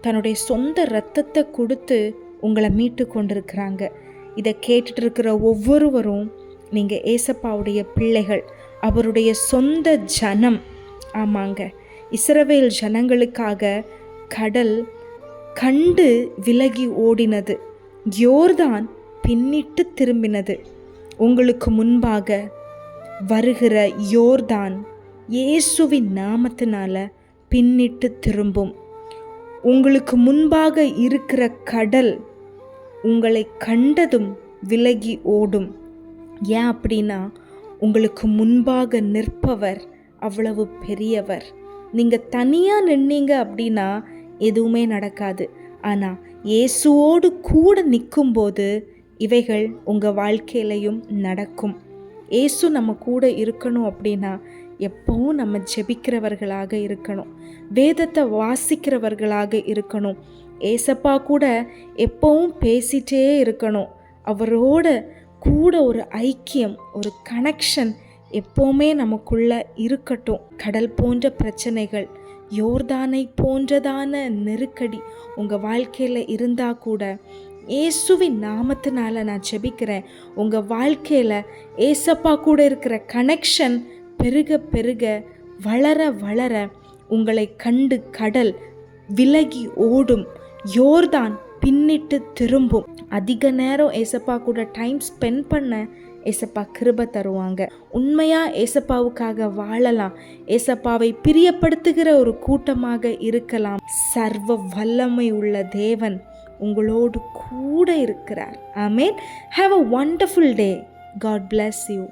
தன்னுடைய சொந்த இரத்தத்தை கொடுத்து உங்களை மீட்டு கொண்டிருக்கிறாங்க. இதை கேட்டுட்டு இருக்கிற ஒவ்வொருவரும் நீங்கள் ஏசப்பாவுடைய பிள்ளைகள், அவருடைய சொந்த ஜனம். ஆமாங்க, இஸ்ரவேல் ஜனங்களுக்காக கடல் கண்டு விலகி ஓடினது, யோர்தான் பின்னிட்டு திரும்பினது. உங்களுக்கு முன்பாக வருகிற யோர்தான் இயேசுவின் நாமத்தினால பின்னிட்டு திரும்பும். உங்களுக்கு முன்பாக இருக்கிற கடல் உங்களை கண்டதும் விலகி ஓடும். ஏன் அப்படின்னா, உங்களுக்கு முன்பாக நிற்பவர் அவ்வளவு பெரியவர். நீங்கள் தனியாக நின்னீங்க அப்படின்னா எதுவுமே நடக்காது. ஆனால் இயேசுவோடு கூட நிற்கும்போது இவைகள் உங்கள் வாழ்க்கையிலையும் நடக்கும். இயேசு நம்ம கூட இருக்கணும் அப்படின்னா எப்பவும் நம்ம ஜெபிக்கிறவர்களாக இருக்கணும், வேதத்தை வாசிக்கிறவர்களாக இருக்கணும். ஏசப்பா கூட எப்பவும் பேசிட்டே இருக்கணும். அவரோட கூட ஒரு ஐக்கியம், ஒரு கனெக்ஷன் எப்போவுமே நமக்குள்ள இருக்கட்டும். கடல் போன்ற பிரச்சனைகள், யோர்தானை போன்றதான நெருக்கடி உங்கள் வாழ்க்கையில் இருந்தால் கூட இயேசுவின் நாமத்தினால நான் ஜெபிக்கிறேன், உங்கள் வாழ்க்கையில் ஏசப்பா கூட இருக்கிற கனெக்ஷன் பெருக பெருக வளர வளர உங்களை கண்டு கடல் விலகி ஓடும், யோர்தான் பின்னிட்டு திரும்பும். அதிக நேரம் ஏசப்பா கூட டைம் ஸ்பெண்ட் பண்ண ஏசப்பா கிருபை தருவாங்க. உண்மையாக ஏசப்பாவுக்காக வாழலாம், ஏசப்பாவை பிரியப்படுத்துகிற ஒரு கூட்டமாக இருக்கலாம். சர்வ வல்லமை உள்ள தேவன் உங்களோடு கூட இருக்கிறார். ஆமென். Have a wonderful day. God bless you.